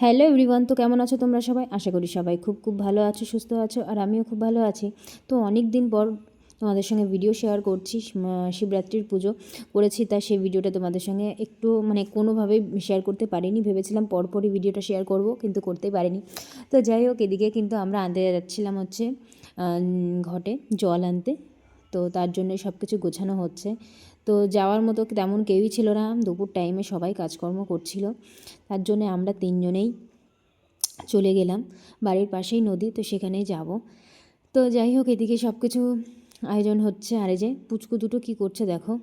Hello everyone, তো কেমন আছো তোমরা সবাই? আশা করি সবাই খুব খুব ভালো আছো, সুস্থ আছো, আর আমিও খুব ভালো আছি। তো অনেক দিন পর তোমাদের সঙ্গে ভিডিও শেয়ার করছি। শিবরাত্রির পুজো করেছি, তাই সেই ভিডিওটা তোমাদের সঙ্গে একটু কোনোভাবেই শেয়ার করতে পারিনি। ভেবেছিলাম পরপরই ভিডিওটা শেয়ার করব, কিন্তু করতে পারিনি। তো যাই হোক, এদিকে কিন্তু আমরা আনতে যাচ্ছিলাম হচ্ছে ঘটে জল আনতে। তো তার জন্যই সব কিছু গোছানো হচ্ছে। তো যাওয়ার মতো তেমন কেউই ছিল না, দুপুর টাইমে সবাই কাজকর্ম করছিল। তার জন্যে আমরা তিনজনেই চলে গেলাম। বাড়ির পাশেই নদী, তো সেখানেই যাব। তো যাই হোক, এদিকে সব কিছু আয়োজন হচ্ছে। আর এই যে পুচকু দুটো কী করছে দেখো।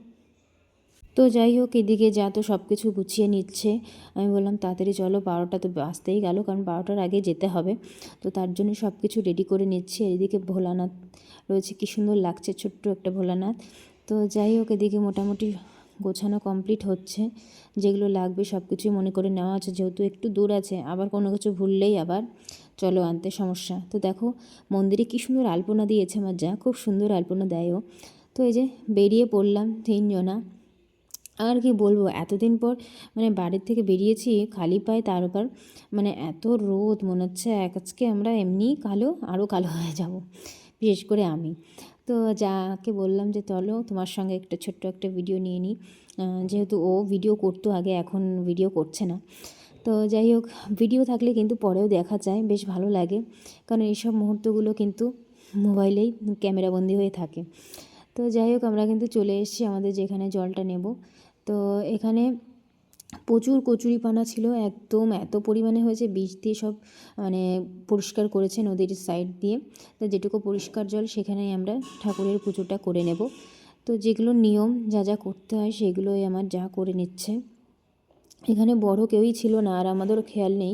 তো যাই হোক, এদিকে যা তো সব কিছু গুছিয়ে নিচ্ছে। আমি বললাম তাড়াতাড়ি চলো, 12টা তো বাজতেই গেল, কারণ 12টার আগে যেতে হবে। তো তার জন্য সব কিছু রেডি করে নিচ্ছি। এদিকে ভোলানাথ রয়েছে, কী সুন্দর লাগছে, ছোট্ট একটা ভোলানাথ। তো যাই হোক, এদিকে মোটামুটি গোছানো কমপ্লিট হচ্ছে। যেগুলো লাগবে সব কিছুই মনে করে নেওয়া আছে, যেহেতু একটু দূর আছে, আবার কোনো কিছু ভুললেই আবার চলো আনতে সমস্যা। তো দেখো মন্দিরে কী সুন্দর আলপনা দিয়েছে আমার যা, খুব সুন্দর আলপনা দেয়ও। তো এই যে বেরিয়ে পড়লাম তিনজনা। আর কি বলবো, এতদিন পর বাড়ির থেকে বেরিয়েছি খালি পায়ে, তার উপর এত রোদ, মনে হচ্ছে আজকে আমরা এমনি কালো, আরও কালো হয়ে যাব, বিশেষ করে আমি। তো যাকে বললাম যে চলো তোমার সঙ্গে একটা ছোট্ট একটা ভিডিও নিয়ে নিই, যেহেতু ও ভিডিও করতো আগে, এখন ভিডিও করছে না। তো যাই হোক, ভিডিও থাকলে কিন্তু পরেও দেখা যায়, বেশ ভালো লাগে, কারণ এইসব মুহূর্তগুলো কিন্তু মোবাইলেই ক্যামেরাবন্দি হয়ে থাকে। তো যাই হোক, আমরা কিন্তু চলে এসেছি আমাদের যেখানে জলটা নেব। তো এখানে প্রচুর কচুরিপানা ছিল, একদম এত পরিমাণে হয়েছে, বিষ দিয়ে সব পরিষ্কার করেছে নদীর সাইড দিয়ে। তো যেটুকু পরিষ্কার জল, সেখানেই আমরা ঠাকুরের পুজোটা করে নেব। তো যেগুলো নিয়ম যা যা করতে হয় সেগুলোই আমার যা করে নিচ্ছে। এখানে বড় কেউই ছিল না, আর আমাদেরও খেয়াল নেই,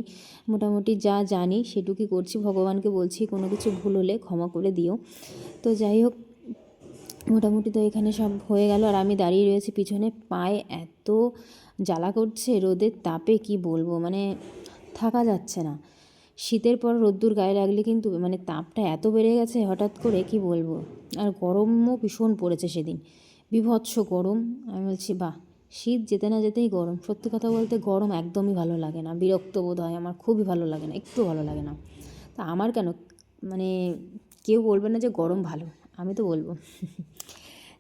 মোটামুটি যা জানি সেটুকুই করছি। ভগবানকে বলছি কোনো কিছু ভুল হলে ক্ষমা করে দিও। তো যাই হোক, মোটামুটি তো এখানে সব হয়ে গেল, আর আমি দাঁড়িয়ে রয়েছি পিছনে। পায়ে এত জ্বালা করছে রোদের তাপে, কি বলবো, থাকা যাচ্ছে না। শীতের পর রোদ্দুর গায়ে লাগলে কিন্তু তাপটা এত বেড়ে গেছে হঠাৎ করে, কি বলবো। আর গরমও ভীষণ পড়েছে সেদিন, বীভৎস গরম। আমি বলছি বাহ, শীত যেতে না যেতেই গরম। সত্যি কথা বলতে গরম একদমই ভালো লাগে না, বিরক্ত বোধ হয় আমার, খুবই ভালো লাগে না, একটু ভালো লাগে না। তা আমার কেন, মানে কেউ বলবে না যে গরম ভালো, আমি তো বলবো।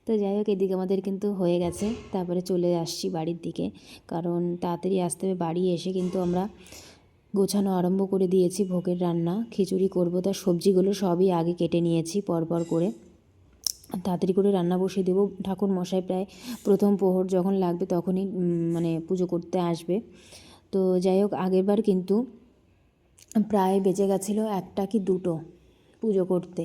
তো যাই হোক, এদিকে আমাদের কিন্তু হয়ে গেছে, তারপরে চলে আসছি বাড়ির দিকে, কারণ তাড়াতাড়ি আসতে হবে। বাড়ি এসে কিন্তু আমরা গোছানো আরম্ভ করে দিয়েছি, ভোগের রান্না খিচুড়ি করব, তার সবজিগুলো সবই আগে কেটে নিয়েছি পরপর করে, তাড়াতাড়ি করে রান্না বসিয়ে দেবো। ঠাকুর মশাই প্রায় প্রথম প্রহর যখন লাগবে তখনই পুজো করতে আসবে। তো যাই হোক, আগেরবার কিন্তু প্রায় বেজে গেছিলো 1টা কি 2টো পুজো করতে,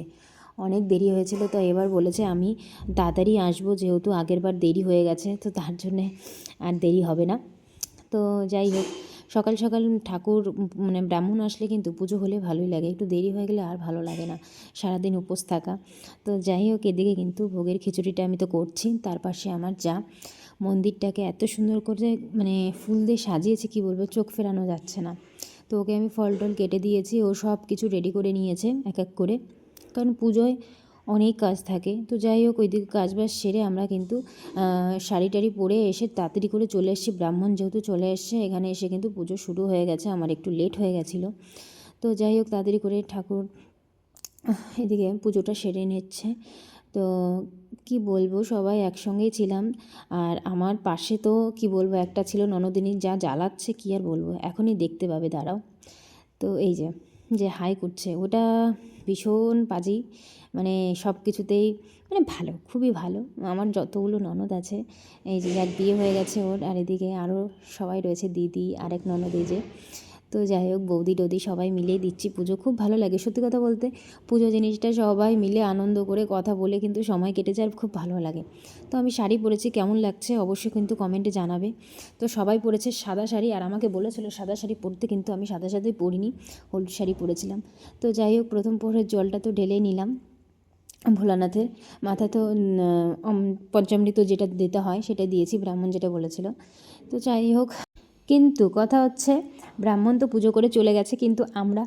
অনেক দেরি হয়েছিল। তো এবার বলেছে আমি তাড়াতাড়ি আসবো, যেহেতু আগেরবার দেরি হয়ে গেছে, তো তার জন্যে আর দেরি হবে না। তো যাই হোক, সকাল সকাল ঠাকুর ব্রাহ্মণ আসলে কিন্তু পুজো হলে ভালোই লাগে, একটু দেরি হয়ে গেলে আর ভালো লাগে না, সারাদিন উপোস থাকা। তো যাই হোক, এদিকে কিন্তু ভোগের খিচুড়িটা আমি তো করছি, তার পাশে আমার যা মন্দিরটাকে এত সুন্দর করে ফুল দিয়ে সাজিয়েছে, কি বলবো, চোখ ফেরানো যাচ্ছে না। তো ওকে আমি ফল টল কেটে দিয়েছি, ও সব কিছু রেডি করে নিয়েছে এক এক করে, কারণ পুজোয় অনেক কাজ থাকে। তো যাই হোক, ওইদিকে কাজবাজ সেরে আমরা কিন্তু শাড়ি টাড়ি পরে এসে তাড়াতাড়ি করে চলে এসেছি। ব্রাহ্মণ যেহেতু চলে এসছে, এখানে এসে কিন্তু পুজো শুরু হয়ে গেছে, আমার একটু লেট হয়ে গেছিলো। তো যাই হোক, তাড়াতাড়ি করে ঠাকুর এদিকে পুজোটা সেরে নিচ্ছে। তো কি বলবো, সবাই একসঙ্গেই ছিলাম। আর আমার পাশে তো কি বলবো, একটা ছিল ননদিনী, যা জ্বালাচ্ছে কি আর বলবো, এখনই দেখতে পাবে, দাঁড়াও। তো এই যে যে হাই করছে, ওটা ভীষণ পাজি, সব কিছুতেই ভালো, খুবই ভালো। আমার যতগুলো ননদ আছে, এই যে এক বিয়ে হয়ে গেছে ওর, আর এদিকে আরও সবাই রয়েছে, দিদি, আরেক ননদ, এই যে। তো যাই হোক, বৌদি টৌদি সবাই মিলেই দিচ্ছি পুজো, খুব ভালো লাগে সত্যি কথা বলতে। পুজো জিনিসটা সবাই মিলে আনন্দ করে কথা বলে কিন্তু সময় কেটে যায়, খুব ভালো লাগে। তো আমি শাড়ি পরেছি, কেমন লাগছে অবশ্যই কিন্তু কমেন্টে জানাবে। তো সবাই পরেছে সাদা শাড়ি, আর আমাকে বলেছিল সাদা শাড়ি পরতে, কিন্তু আমি সাদা শাড়ি পরিনি, হলুদ শাড়ি পরেছিলাম। তো যাই হোক, প্রথম প্রহরের জলটা তো ঢেলে নিলাম ভোলানাথের মাথায়। তো পঞ্চামৃত যেটা দিতে হয় সেটা দিয়েছি, ব্রাহ্মণ যেটা বলেছিল। তো যাই হোক, কিন্তু কথা হচ্ছে, ব্রাহ্মণ তো পুজো করে চলে গেছে, কিন্তু আমরা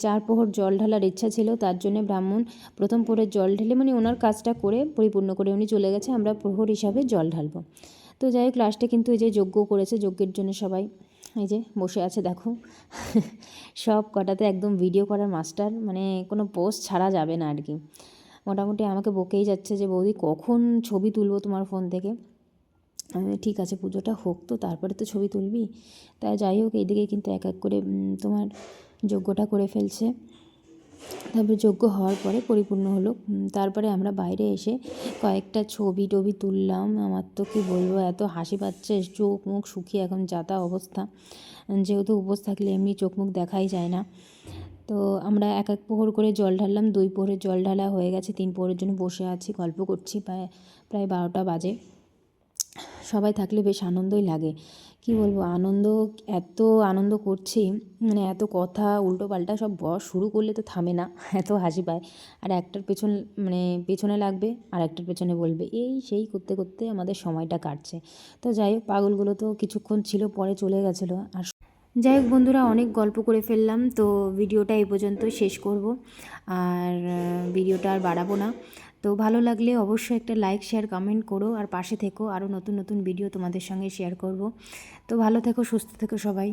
4 প্রহর জল ঢালার ইচ্ছা ছিল, তার জন্য ব্রাহ্মণ প্রথম প্রহরের জল ঢেলে ওনার কাজটা করে পরিপূর্ণ করে উনি চলে গেছে, আমরা প্রহর হিসাবে জল ঢালবো। তো যাই হোক, লাস্টে কিন্তু এই যে যজ্ঞ করেছে, যজ্ঞের জন্য সবাই এই যে বসে আছে দেখো। সব কটাতে একদম ভিডিও করার মাস্টার, মানে কোনো পোস্ট ছাড়া যাবে না আর কি। মোটামুটি আমাকে বকেই যাচ্ছে যে বৌদি কখন ছবি তুলবো তোমার ফোন থেকে। আমি ঠিক আছে পুজোটা হোক তো তারপরে তো ছবি তুলবি। তাই যাই হোক এইদিকে কিন্তু এক এক করে তোমার যজ্ঞটা করে ফেলছে। তারপরে যজ্ঞ হওয়ার পরে পরিপূর্ণ হলো। তারপরে আমরা বাইরে এসে কয়েকটা ছবি টবি তুললাম। আমার তো কী বলবো, এত হাসি পাচ্ছে, চোখ মুখ শুকিয়ে এখন যাতা অবস্থা। যেহেতু উপোস থাকলে এমনি চোখ মুখ দেখাই যায় না। তো আমরা এক এক প্রহর করে জল ঢাললাম। 2 প্রহরের জল ঢালা হয়ে গেছে, 3 প্রহরের জন্য বসে আছি, গল্প করছি। প্রায় 12টা বাজে। সবাই থাকলে বেশ আনন্দই লাগে। কি বলবো, এত আনন্দ করছি, মানে এত কথা উল্টোপাল্টা সব শুরু করলে তো থামে না, এত হাসি পায়। আর একটার পেছনে লাগবে আর একটার পেছনে বলবে, এই সেই করতে করতে আমাদের সময়টা কাটছে। তো যাই হোক, পাগলগুলো তো কিছুক্ষণ ছিল, পরে চলে গেছিলো। আর যাই হোক বন্ধুরা, অনেক গল্প করে ফেললাম, তো ভিডিওটা এই পর্যন্ত শেষ করব। আর ভিডিওটা আর বাড়াবো না। তো ভালো লাগলে অবশ্যই একটা লাইক শেয়ার কমেন্ট করো, আর পাশে থেকো, আরও নতুন নতুন ভিডিও তোমাদের সঙ্গে শেয়ার করব। তো ভালো থেকো, সুস্থ থেকো সবাই।